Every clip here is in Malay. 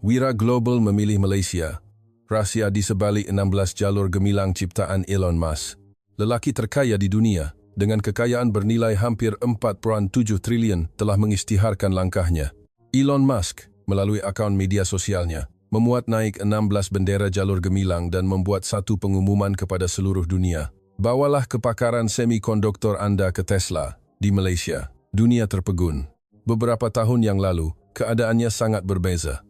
Wira Global memilih Malaysia. Rahsia di sebalik 16 jalur gemilang ciptaan Elon Musk. Lelaki terkaya di dunia, dengan kekayaan bernilai hampir 4.7 trilion telah mengisytiharkan langkahnya. Elon Musk, melalui akaun media sosialnya, memuat naik 16 bendera jalur gemilang dan membuat satu pengumuman kepada seluruh dunia. Bawalah kepakaran semikonduktor Anda ke Tesla, di Malaysia. Dunia terpegun. Beberapa tahun yang lalu, keadaannya sangat berbeza.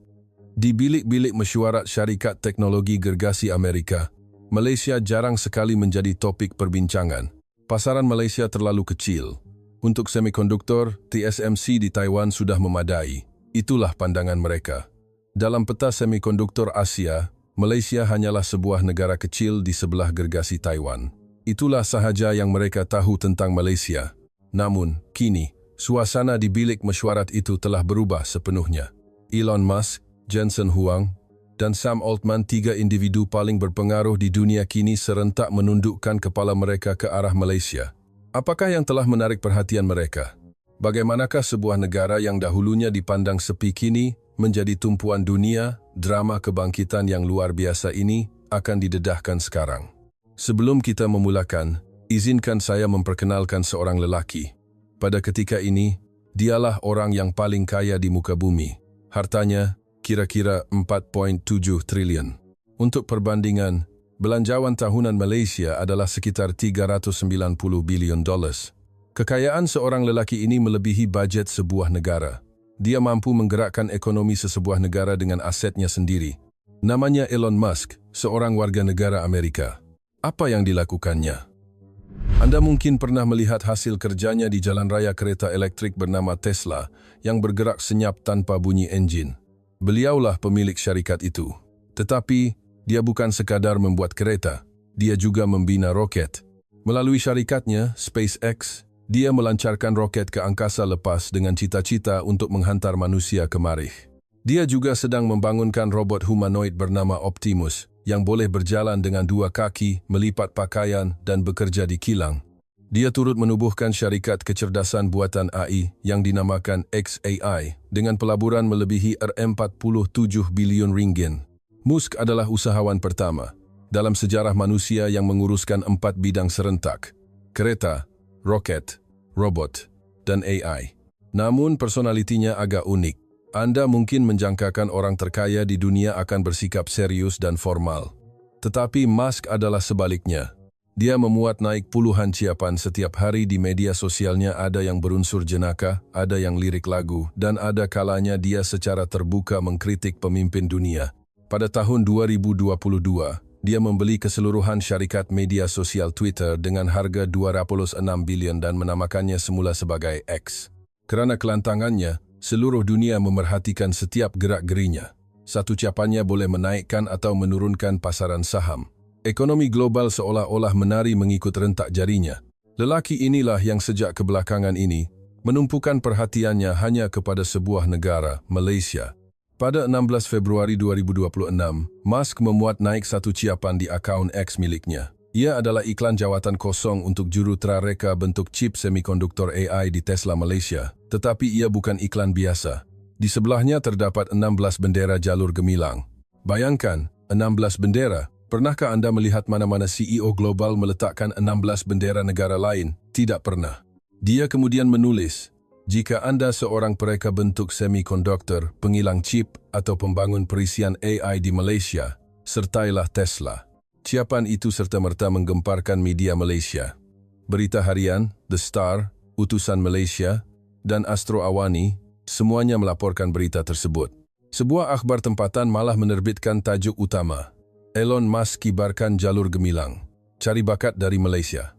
Di bilik-bilik mesyuarat syarikat teknologi gergasi Amerika, Malaysia jarang sekali menjadi topik perbincangan. Pasaran Malaysia terlalu kecil. Untuk semikonduktor, TSMC di Taiwan sudah memadai. Itulah pandangan mereka. Dalam peta semikonduktor Asia, Malaysia hanyalah sebuah negara kecil di sebelah gergasi Taiwan. Itulah sahaja yang mereka tahu tentang Malaysia. Namun, kini, suasana di bilik mesyuarat itu telah berubah sepenuhnya. Elon Musk, Jensen Huang, dan Sam Altman, tiga individu paling berpengaruh di dunia kini serentak menundukkan kepala mereka ke arah Malaysia. Apakah yang telah menarik perhatian mereka? Bagaimanakah sebuah negara yang dahulunya dipandang sepi kini menjadi tumpuan dunia? Drama kebangkitan yang luar biasa ini akan didedahkan sekarang. Sebelum kita memulakan, izinkan saya memperkenalkan seorang lelaki. Pada ketika ini, dialah orang yang paling kaya di muka bumi. Hartanya kira-kira 4.7 triliun. Untuk perbandingan, belanjawan tahunan Malaysia adalah sekitar 390 bilion dolar. Kekayaan seorang lelaki ini melebihi bajet sebuah negara. Dia mampu menggerakkan ekonomi sesebuah negara dengan asetnya sendiri. Namanya Elon Musk, seorang warga negara Amerika. Apa yang dilakukannya? Anda mungkin pernah melihat hasil kerjanya di jalan raya kereta elektrik bernama Tesla yang bergerak senyap tanpa bunyi enjin. Beliaulah pemilik syarikat itu. Tetapi, dia bukan sekadar membuat kereta, dia juga membina roket. Melalui syarikatnya, SpaceX, dia melancarkan roket ke angkasa lepas dengan cita-cita untuk menghantar manusia ke Marikh. Dia juga sedang membangunkan robot humanoid bernama Optimus, yang boleh berjalan dengan dua kaki, melipat pakaian, dan bekerja di kilang. Dia turut menubuhkan syarikat kecerdasan buatan AI yang dinamakan XAI dengan pelaburan melebihi RM47 bilion ringgit. Musk adalah usahawan pertama dalam sejarah manusia yang menguruskan 4 bidang serentak: kereta, roket, robot, dan AI. Namun personalitinya agak unik. Anda mungkin menjangkakan orang terkaya di dunia akan bersikap serius dan formal. Tetapi Musk adalah sebaliknya. Dia memuat naik puluhan ciapan setiap hari di media sosialnya. Ada yang berunsur jenaka, ada yang lirik lagu, dan ada kalanya dia secara terbuka mengkritik pemimpin dunia. Pada tahun 2022, dia membeli keseluruhan syarikat media sosial Twitter dengan harga 206 bilion dan menamakannya semula sebagai X. Kerana kelantangannya, seluruh dunia memerhatikan setiap gerak-gerinya. Satu ciapannya boleh menaikkan atau menurunkan pasaran saham. Ekonomi global seolah-olah menari mengikut rentak jarinya. Lelaki inilah yang sejak kebelakangan ini menumpukan perhatiannya hanya kepada sebuah negara, Malaysia. Pada 16 Februari 2026, Musk memuat naik satu ciapan di akaun X miliknya. Ia adalah iklan jawatan kosong untuk jurutera reka bentuk chip semikonduktor AI di Tesla Malaysia. Tetapi ia bukan iklan biasa. Di sebelahnya terdapat 16 bendera jalur gemilang. Bayangkan, 16 bendera. Pernahkah Anda melihat mana-mana CEO global meletakkan 16 bendera negara lain? Tidak pernah. Dia kemudian menulis, jika Anda seorang pereka bentuk semikonduktor, pengilang chip, atau pembangun perisian AI di Malaysia, sertailah Tesla. Ciapan itu serta-merta menggemparkan media Malaysia. Berita harian, The Star, Utusan Malaysia, dan Astro Awani, semuanya melaporkan berita tersebut. Sebuah akhbar tempatan malah menerbitkan tajuk utama, Elon Musk kibarkan jalur gemilang, cari bakat dari Malaysia.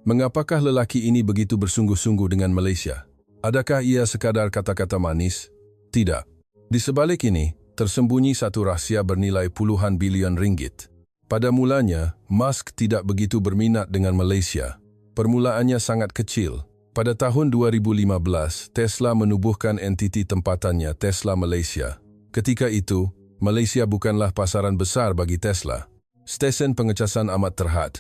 Mengapakah lelaki ini begitu bersungguh-sungguh dengan Malaysia? Adakah ia sekadar kata-kata manis? Tidak. Di sebalik ini, tersembunyi satu rahsia bernilai puluhan bilion ringgit. Pada mulanya, Musk tidak begitu berminat dengan Malaysia. Permulaannya sangat kecil. Pada tahun 2015, Tesla menubuhkan entiti tempatannya Tesla Malaysia. Ketika itu, Malaysia bukanlah pasaran besar bagi Tesla. Stesen pengecasan amat terhad,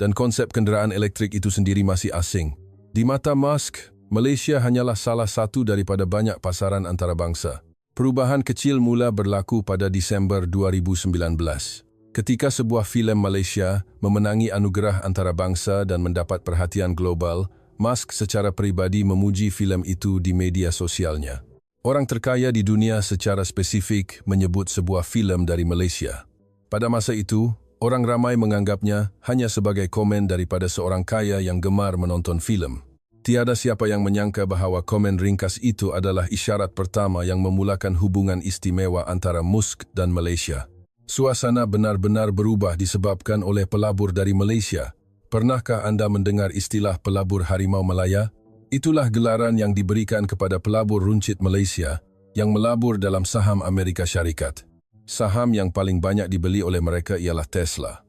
dan konsep kenderaan elektrik itu sendiri masih asing. Di mata Musk, Malaysia hanyalah salah satu daripada banyak pasaran antarabangsa. Perubahan kecil mula berlaku pada Disember 2019. Ketika sebuah filem Malaysia memenangi anugerah antarabangsa dan mendapat perhatian global, Musk secara peribadi memuji filem itu di media sosialnya. Orang terkaya di dunia secara spesifik menyebut sebuah filem dari Malaysia. Pada masa itu, orang ramai menganggapnya hanya sebagai komen daripada seorang kaya yang gemar menonton filem. Tiada siapa yang menyangka bahawa komen ringkas itu adalah isyarat pertama yang memulakan hubungan istimewa antara Musk dan Malaysia. Suasana benar-benar berubah disebabkan oleh pelabur dari Malaysia. Pernahkah anda mendengar istilah pelabur harimau Malaya? Itulah gelaran yang diberikan kepada pelabur runcit Malaysia yang melabur dalam saham Amerika Syarikat. Saham yang paling banyak dibeli oleh mereka ialah Tesla.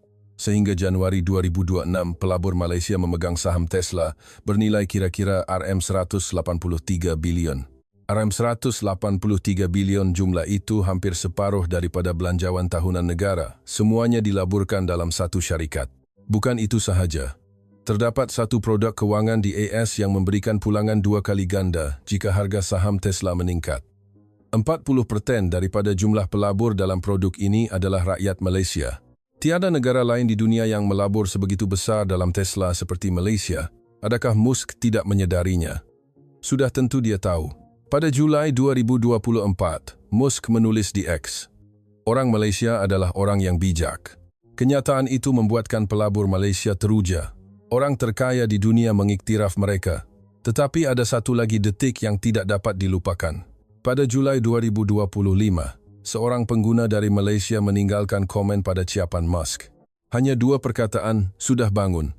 Sehingga Januari 2026, pelabur Malaysia memegang saham Tesla bernilai kira-kira RM183 bilion. RM183 bilion jumlah itu hampir separuh daripada belanjawan tahunan negara. Semuanya dilaburkan dalam satu syarikat. Bukan itu sahaja. Terdapat satu produk kewangan di AS yang memberikan pulangan 2 kali ganda jika harga saham Tesla meningkat. 40% daripada jumlah pelabur dalam produk ini adalah rakyat Malaysia. Tiada negara lain di dunia yang melabur sebegitu besar dalam Tesla seperti Malaysia. Adakah Musk tidak menyedarinya? Sudah tentu dia tahu. Pada Julai 2024, Musk menulis di X, "Orang Malaysia adalah orang yang bijak." Kenyataan itu membuatkan pelabur Malaysia teruja. Orang terkaya di dunia mengiktiraf mereka. Tetapi ada satu lagi detik yang tidak dapat dilupakan. Pada Julai 2025, seorang pengguna dari Malaysia meninggalkan komen pada ciapan Musk. Hanya 2 perkataan, "Sudah bangun."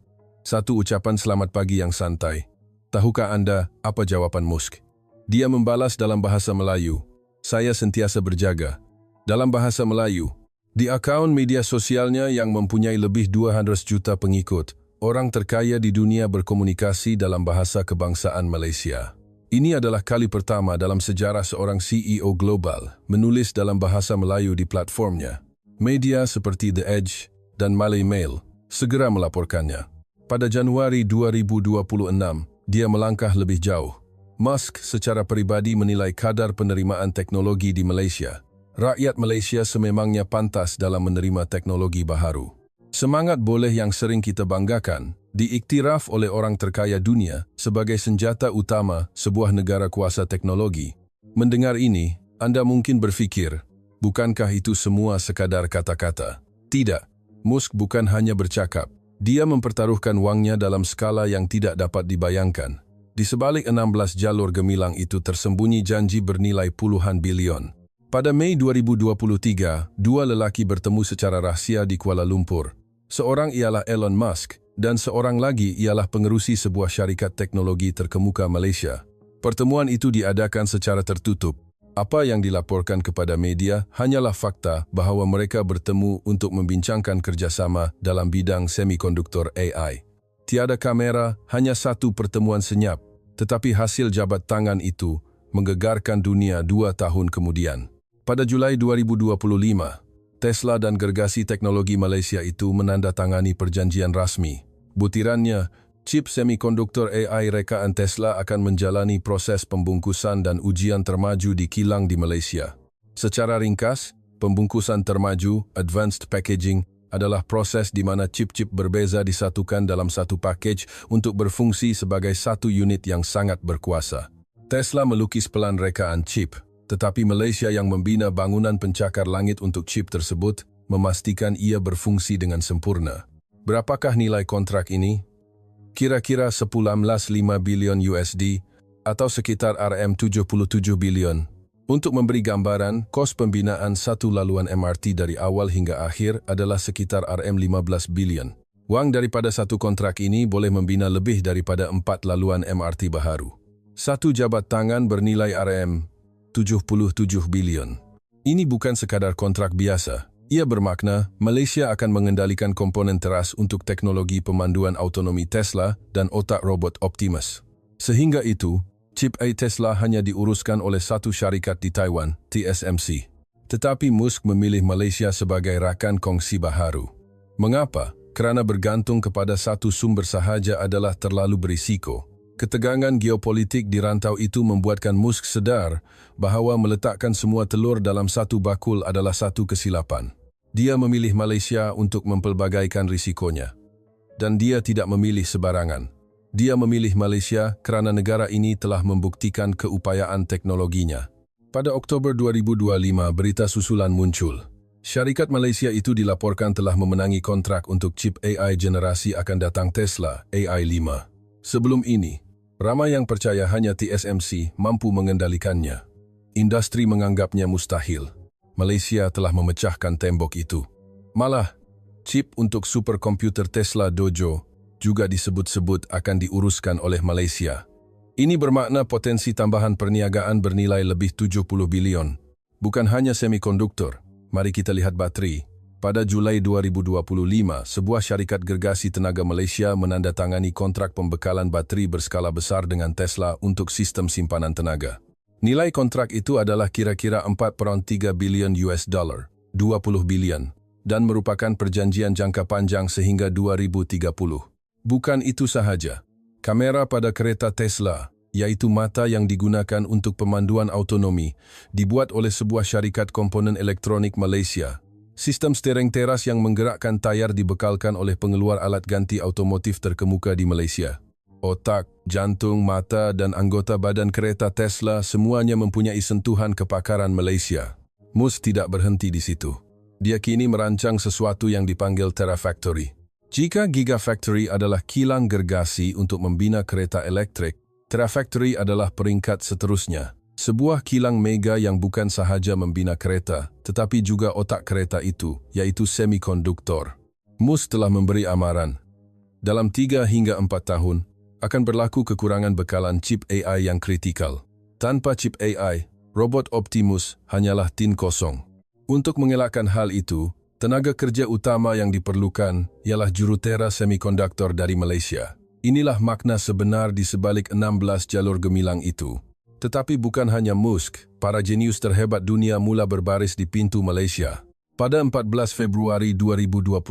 Satu ucapan selamat pagi yang santai. Tahukah anda apa jawapan Musk? Dia membalas dalam bahasa Melayu, "Saya sentiasa berjaga." Dalam bahasa Melayu, di akaun media sosialnya yang mempunyai lebih 200 juta pengikut, orang terkaya di dunia berkomunikasi dalam bahasa kebangsaan Malaysia. Ini adalah kali pertama dalam sejarah seorang CEO global menulis dalam bahasa Melayu di platformnya. Media seperti The Edge dan Malay Mail segera melaporkannya. Pada Januari 2026, dia melangkah lebih jauh. Musk secara peribadi menilai kadar penerimaan teknologi di Malaysia. Rakyat Malaysia sememangnya pantas dalam menerima teknologi baharu. Semangat boleh yang sering kita banggakan diiktiraf oleh orang terkaya dunia sebagai senjata utama sebuah negara kuasa teknologi. Mendengar ini, anda mungkin berfikir, bukankah itu semua sekadar kata-kata? Tidak, Musk bukan hanya bercakap. Dia mempertaruhkan wangnya dalam skala yang tidak dapat dibayangkan. Di sebalik 16 jalur gemilang itu tersembunyi janji bernilai puluhan bilion. Pada Mei 2023, 2 lelaki bertemu secara rahsia di Kuala Lumpur. Seorang ialah Elon Musk, dan seorang lagi ialah pengerusi sebuah syarikat teknologi terkemuka Malaysia. Pertemuan itu diadakan secara tertutup. Apa yang dilaporkan kepada media hanyalah fakta bahawa mereka bertemu untuk membincangkan kerjasama dalam bidang semikonduktor AI. Tiada kamera, hanya satu pertemuan senyap, tetapi hasil jabat tangan itu menggegarkan dunia 2 tahun kemudian. Pada Julai 2025, Tesla dan gergasi teknologi Malaysia itu menandatangani perjanjian rasmi. Butirannya, chip semikonduktor AI rekaan Tesla akan menjalani proses pembungkusan dan ujian termaju di kilang di Malaysia. Secara ringkas, pembungkusan termaju, advanced packaging, adalah proses di mana chip-chip berbeza disatukan dalam satu package untuk berfungsi sebagai satu unit yang sangat berkuasa. Tesla melukis pelan rekaan chip, tetapi Malaysia yang membina bangunan pencakar langit untuk chip tersebut memastikan ia berfungsi dengan sempurna. Berapakah nilai kontrak ini? Kira-kira 11,5 bilion USD atau sekitar RM77 bilion. Untuk memberi gambaran, kos pembinaan satu laluan MRT dari awal hingga akhir adalah sekitar RM15 bilion. Wang daripada satu kontrak ini boleh membina lebih daripada 4 laluan MRT baharu. Satu jabat tangan bernilai RM77 bilion. Ini bukan sekadar kontrak biasa. Ia bermakna Malaysia akan mengendalikan komponen teras untuk teknologi pemanduan autonomi Tesla dan otak robot Optimus. Sehingga itu, chip AI Tesla hanya diuruskan oleh satu syarikat di Taiwan, TSMC. Tetapi Musk memilih Malaysia sebagai rakan kongsi baharu. Mengapa? Kerana bergantung kepada satu sumber sahaja adalah terlalu berisiko. Ketegangan geopolitik di rantau itu membuatkan Musk sedar bahawa meletakkan semua telur dalam satu bakul adalah satu kesilapan. Dia memilih Malaysia untuk mempelbagaikan risikonya. Dan dia tidak memilih sebarangan. Dia memilih Malaysia kerana negara ini telah membuktikan keupayaan teknologinya. Pada Oktober 2025, berita susulan muncul. Syarikat Malaysia itu dilaporkan telah memenangi kontrak untuk chip AI generasi akan datang Tesla AI5. Sebelum ini, ramai yang percaya hanya TSMC mampu mengendalikannya. Industri menganggapnya mustahil. Malaysia telah memecahkan tembok itu. Malah, chip untuk superkomputer Tesla Dojo juga disebut-sebut akan diuruskan oleh Malaysia. Ini bermakna potensi tambahan perniagaan bernilai lebih 70 bilion. Bukan hanya semikonduktor. Mari kita lihat bateri. Pada Julai 2025, sebuah syarikat gergasi tenaga Malaysia menandatangani kontrak pembekalan bateri berskala besar dengan Tesla untuk sistem simpanan tenaga. Nilai kontrak itu adalah kira-kira 4,3 bilion US dollar, 20 bilion, dan merupakan perjanjian jangka panjang sehingga 2030. Bukan itu sahaja. Kamera pada kereta Tesla, yaitu mata yang digunakan untuk pemanduan autonomi, dibuat oleh sebuah syarikat komponen elektronik Malaysia. Sistem steering teras yang menggerakkan tayar dibekalkan oleh pengeluar alat ganti otomotif terkemuka di Malaysia. Otak, jantung, mata dan anggota badan kereta Tesla semuanya mempunyai sentuhan kepakaran Malaysia. Musk tidak berhenti di situ. Dia kini merancang sesuatu yang dipanggil Terafactory. Jika Gigafactory adalah kilang gergasi untuk membina kereta elektrik, Terafactory adalah peringkat seterusnya. Sebuah kilang mega yang bukan sahaja membina kereta, tetapi juga otak kereta itu, yaitu semikonduktor. Musk telah memberi amaran. Dalam 3 hingga 4 tahun, akan berlaku kekurangan bekalan chip AI yang kritikal. Tanpa chip AI, robot Optimus hanyalah tin kosong. Untuk mengelakkan hal itu, tenaga kerja utama yang diperlukan ialah jurutera semikonduktor dari Malaysia. Inilah makna sebenar di sebalik 16 jalur gemilang itu. Tetapi bukan hanya Musk, para jenius terhebat dunia mula berbaris di pintu Malaysia. Pada 14 Februari 2026,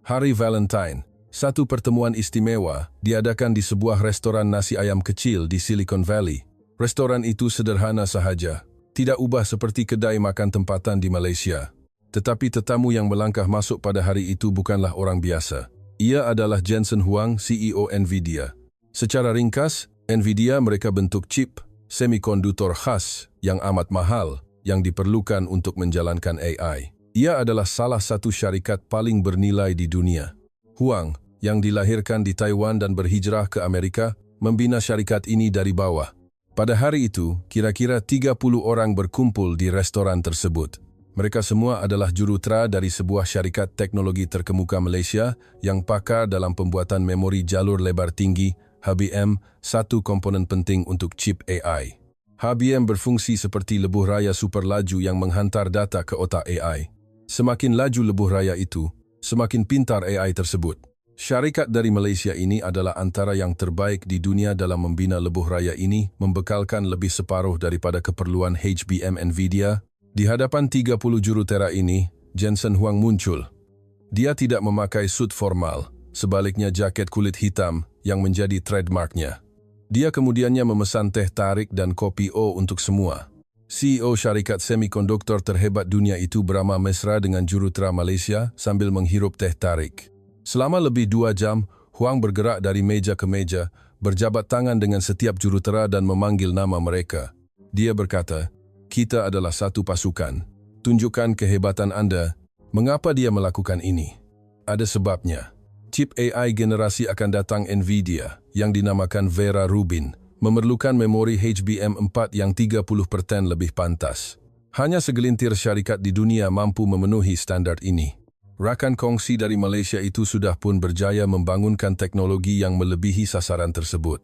Hari Valentine, satu pertemuan istimewa diadakan di sebuah restoran nasi ayam kecil di Silicon Valley. Restoran itu sederhana sahaja, tidak ubah seperti kedai makan tempatan di Malaysia. Tetapi tetamu yang melangkah masuk pada hari itu bukanlah orang biasa. Ia adalah Jensen Huang, CEO Nvidia. Secara ringkas, Nvidia mereka bentuk chip semikonduktor khas yang amat mahal yang diperlukan untuk menjalankan AI. Ia adalah salah satu syarikat paling bernilai di dunia. Huang, yang dilahirkan di Taiwan dan berhijrah ke Amerika, membina syarikat ini dari bawah. Pada hari itu, kira-kira 30 orang berkumpul di restoran tersebut. Mereka semua adalah jurutera dari sebuah syarikat teknologi terkemuka Malaysia yang pakar dalam pembuatan memori jalur lebar tinggi, HBM, satu komponen penting untuk chip AI. HBM berfungsi seperti lebuh raya super laju yang menghantar data ke otak AI. Semakin laju lebuh raya itu, semakin pintar AI tersebut. Syarikat dari Malaysia ini adalah antara yang terbaik di dunia dalam membina lebuh raya ini, membekalkan lebih separuh daripada keperluan HBM Nvidia. Di hadapan 30 jurutera ini, Jensen Huang muncul. Dia tidak memakai suit formal, sebaliknya jaket kulit hitam yang menjadi trademarknya. Dia kemudiannya memesan teh tarik dan kopi O untuk semua. CEO syarikat semikonduktor terhebat dunia itu beramah mesra dengan jurutera Malaysia sambil menghirup teh tarik. Selama lebih 2 jam, Huang bergerak dari meja ke meja, berjabat tangan dengan setiap jurutera dan memanggil nama mereka. Dia berkata, "Kita adalah satu pasukan. Tunjukkan kehebatan Anda." Mengapa dia melakukan ini? Ada sebabnya. Chip AI generasi akan datang Nvidia, yang dinamakan Vera Rubin, memerlukan memori HBM4 yang 30% lebih pantas. Hanya segelintir syarikat di dunia mampu memenuhi standar ini. Rakan kongsi dari Malaysia itu sudah pun berjaya membangunkan teknologi yang melebihi sasaran tersebut.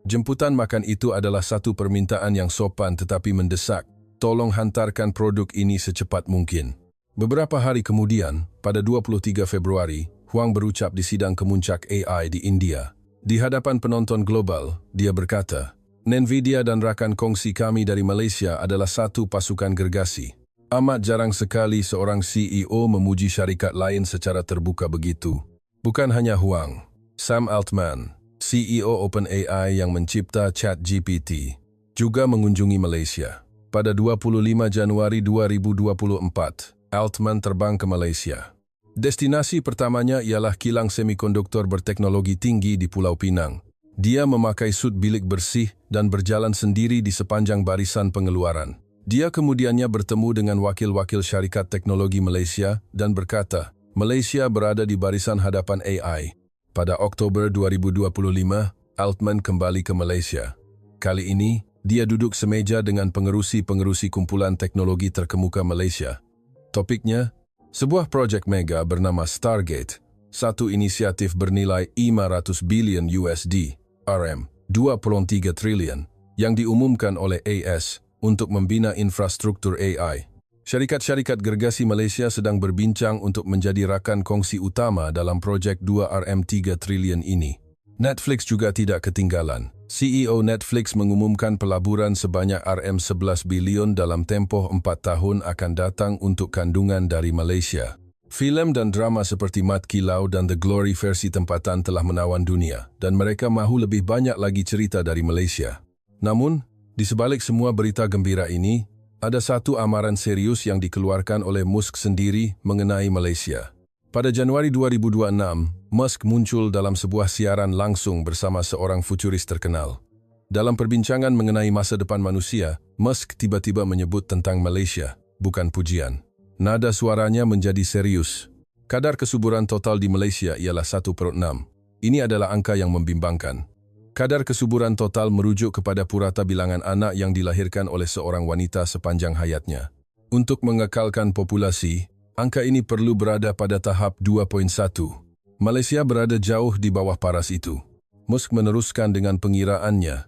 Jemputan makan itu adalah satu permintaan yang sopan tetapi mendesak. Tolong hantarkan produk ini secepat mungkin. Beberapa hari kemudian, pada 23 Februari, Huang berucap di sidang kemuncak AI di India. Di hadapan penonton global, dia berkata, "Nvidia dan rakan kongsi kami dari Malaysia adalah satu pasukan gergasi. Amat jarang sekali seorang CEO memuji syarikat lain secara terbuka begitu. Bukan hanya Huang, Sam Altman, CEO OpenAI yang mencipta ChatGPT, juga mengunjungi Malaysia. Pada 25 Januari 2024, Altman terbang ke Malaysia. Destinasi pertamanya ialah kilang semikonduktor berteknologi tinggi di Pulau Pinang. Dia memakai sut bilik bersih dan berjalan sendiri di sepanjang barisan pengeluaran. Dia kemudiannya bertemu dengan wakil-wakil syarikat teknologi Malaysia dan berkata, Malaysia berada di barisan hadapan AI. Pada Oktober 2025, Altman kembali ke Malaysia. Kali ini, dia duduk semeja dengan pengerusi-pengerusi kumpulan teknologi terkemuka Malaysia. Topiknya, sebuah projek mega bernama Stargate, satu inisiatif bernilai 500 bilion USD, RM, 23 triliun, yang diumumkan oleh AS untuk membina infrastruktur AI. Syarikat-syarikat gergasi Malaysia sedang berbincang untuk menjadi rakan kongsi utama dalam projek 2RM 3 triliun ini. Netflix juga tidak ketinggalan. CEO Netflix mengumumkan pelaburan sebanyak RM11 bilion dalam tempoh 4 tahun akan datang untuk kandungan dari Malaysia. Filem dan drama seperti Mat Kilau dan The Glory versi tempatan telah menawan dunia, dan mereka mahu lebih banyak lagi cerita dari Malaysia. Namun, di sebalik semua berita gembira ini, ada satu amaran serius yang dikeluarkan oleh Musk sendiri mengenai Malaysia. Pada Januari 2026, Musk muncul dalam sebuah siaran langsung bersama seorang futuris terkenal. Dalam perbincangan mengenai masa depan manusia, Musk tiba-tiba menyebut tentang Malaysia, bukan pujian. Nada suaranya menjadi serius. Kadar kesuburan total di Malaysia ialah 1/6. Ini adalah angka yang membimbangkan. Kadar kesuburan total merujuk kepada purata bilangan anak yang dilahirkan oleh seorang wanita sepanjang hayatnya. Untuk mengekalkan populasi, angka ini perlu berada pada tahap 2.1. Malaysia berada jauh di bawah paras itu. Musk meneruskan dengan pengiraannya.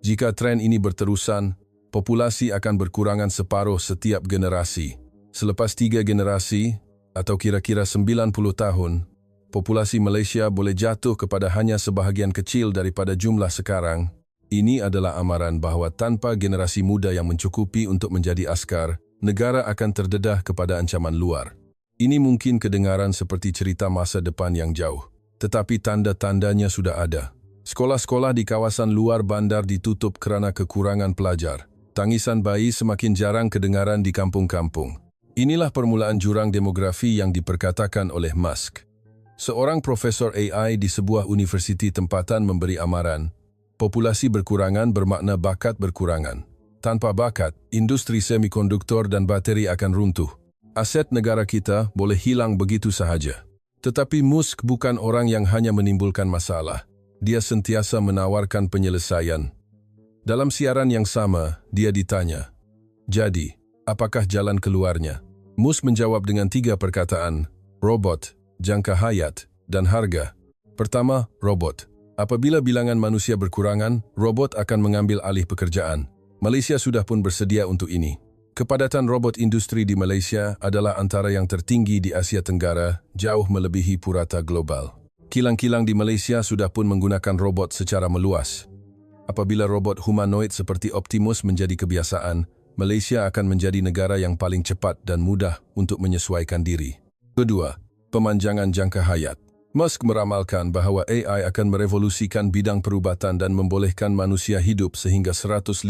Jika tren ini berterusan, populasi akan berkurangan separuh setiap generasi. Selepas 3 generasi, atau kira-kira 90 tahun, populasi Malaysia boleh jatuh kepada hanya sebahagian kecil daripada jumlah sekarang. Ini adalah amaran bahawa tanpa generasi muda yang mencukupi untuk menjadi askar, negara akan terdedah kepada ancaman luar. Ini mungkin kedengaran seperti cerita masa depan yang jauh, tetapi tanda-tandanya sudah ada. Sekolah-sekolah di kawasan luar bandar ditutup kerana kekurangan pelajar. Tangisan bayi semakin jarang kedengaran di kampung-kampung. Inilah permulaan jurang demografi yang diperkatakan oleh Musk. Seorang profesor AI di sebuah universiti tempatan memberi amaran, populasi berkurangan bermakna bakat berkurangan. Tanpa bakat, industri semikonduktor dan bateri akan runtuh. Aset negara kita boleh hilang begitu sahaja. Tetapi Musk bukan orang yang hanya menimbulkan masalah. Dia sentiasa menawarkan penyelesaian. Dalam siaran yang sama, dia ditanya, jadi, apakah jalan keluarnya? Musk menjawab dengan 3 perkataan, robot, jangka hayat, dan harga. Pertama, robot. Apabila bilangan manusia berkurangan, robot akan mengambil alih pekerjaan. Malaysia sudah pun bersedia untuk ini. Kepadatan robot industri di Malaysia adalah antara yang tertinggi di Asia Tenggara, jauh melebihi purata global. Kilang-kilang di Malaysia sudah pun menggunakan robot secara meluas. Apabila robot humanoid seperti Optimus menjadi kebiasaan, Malaysia akan menjadi negara yang paling cepat dan mudah untuk menyesuaikan diri. Kedua, pemanjangan jangka hayat. Musk meramalkan bahawa AI akan merevolusikan bidang perubatan dan membolehkan manusia hidup sehingga 150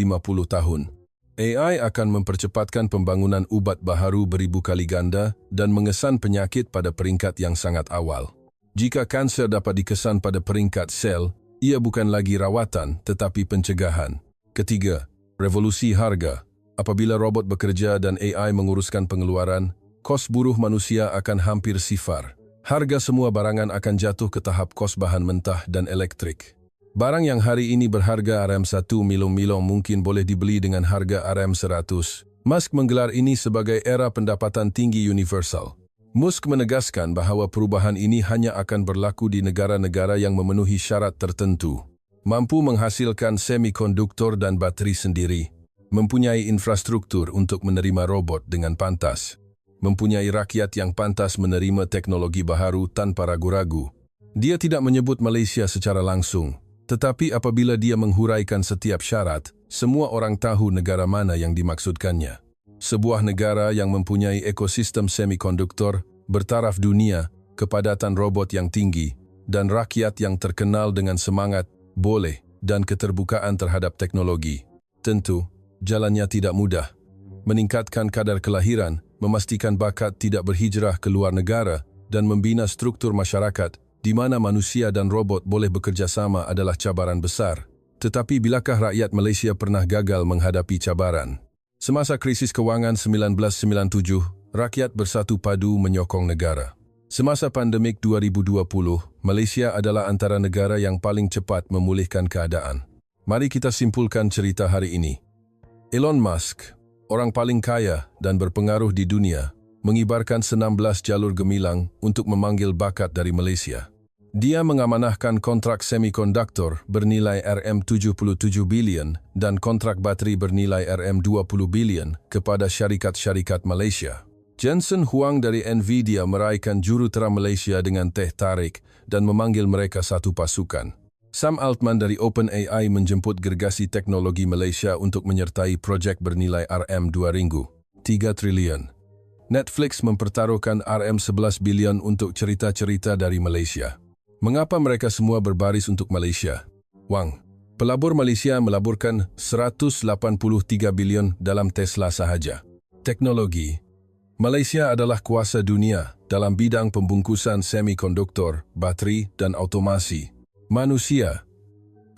tahun. AI akan mempercepatkan pembangunan ubat baharu beribu kali ganda dan mengesan penyakit pada peringkat yang sangat awal. Jika kanser dapat dikesan pada peringkat sel, ia bukan lagi rawatan tetapi pencegahan. Ketiga, revolusi harga. Apabila robot bekerja dan AI menguruskan pengeluaran, kos buruh manusia akan hampir sifar. Harga semua barangan akan jatuh ke tahap kos bahan mentah dan elektrik. Barang yang hari ini berharga RM1 milong-milong mungkin boleh dibeli dengan harga RM100. Musk menggelar ini sebagai era pendapatan tinggi universal. Musk menegaskan bahawa perubahan ini hanya akan berlaku di negara-negara yang memenuhi syarat tertentu, mampu menghasilkan semikonduktor dan bateri sendiri, mempunyai infrastruktur untuk menerima robot dengan pantas, mempunyai rakyat yang pantas menerima teknologi baharu tanpa ragu-ragu. Dia tidak menyebut Malaysia secara langsung, tetapi apabila dia menghuraikan setiap syarat, semua orang tahu negara mana yang dimaksudkannya. Sebuah negara yang mempunyai ekosistem semikonduktor, bertaraf dunia, kepadatan robot yang tinggi, dan rakyat yang terkenal dengan semangat, boleh, dan keterbukaan terhadap teknologi. Tentu, jalannya tidak mudah. Meningkatkan kadar kelahiran, memastikan bakat tidak berhijrah ke luar negara, dan membina struktur masyarakat di mana manusia dan robot boleh bekerja sama adalah cabaran besar. Tetapi bilakah rakyat Malaysia pernah gagal menghadapi cabaran? Semasa krisis kewangan 1997, rakyat bersatu padu menyokong negara. Semasa pandemik 2020, Malaysia adalah antara negara yang paling cepat memulihkan keadaan. Mari kita simpulkan cerita hari ini. Elon Musk, orang paling kaya dan berpengaruh di dunia, mengibarkan 16 jalur gemilang untuk memanggil bakat dari Malaysia. Dia mengamanahkan kontrak semikonduktor bernilai RM77 bilion dan kontrak bateri bernilai RM20 bilion kepada syarikat-syarikat Malaysia. Jensen Huang dari Nvidia meraihkan jurutera Malaysia dengan teh tarik dan memanggil mereka satu pasukan. Sam Altman dari OpenAI menjemput gergasi teknologi Malaysia untuk menyertai projek bernilai RM2.3 triliun. Netflix mempertaruhkan RM11 bilion untuk cerita-cerita dari Malaysia. Mengapa mereka semua berbaris untuk Malaysia? Wang, pelabur Malaysia melaburkan 183 bilion dalam Tesla sahaja. Teknologi. Malaysia adalah kuasa dunia dalam bidang pembungkusan semikonduktor, bateri, dan automasi. Manusia,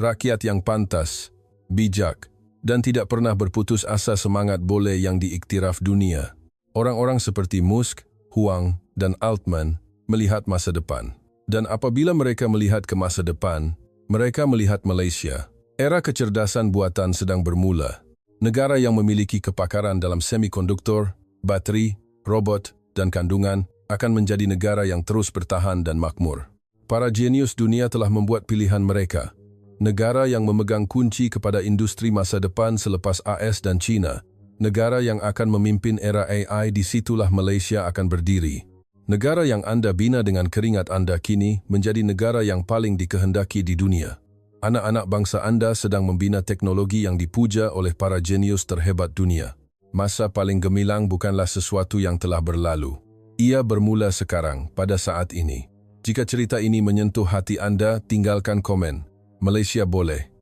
rakyat yang pantas, bijak, dan tidak pernah berputus asa semangat boleh yang diiktiraf dunia. Orang-orang seperti Musk, Huang, dan Altman melihat masa depan. Dan apabila mereka melihat ke masa depan, mereka melihat Malaysia. Era kecerdasan buatan sedang bermula. Negara yang memiliki kepakaran dalam semikonduktor, bateri, robot, dan kandungan akan menjadi negara yang terus bertahan dan makmur. Para jenius dunia telah membuat pilihan mereka. Negara yang memegang kunci kepada industri masa depan selepas AS dan China. Negara yang akan memimpin era AI, disitulah Malaysia akan berdiri. Negara yang Anda bina dengan keringat Anda kini menjadi negara yang paling dikehendaki di dunia. Anak-anak bangsa Anda sedang membina teknologi yang dipuja oleh para jenius terhebat dunia. Masa paling gemilang bukanlah sesuatu yang telah berlalu. Ia bermula sekarang, pada saat ini. Jika cerita ini menyentuh hati Anda, tinggalkan komen. Malaysia boleh.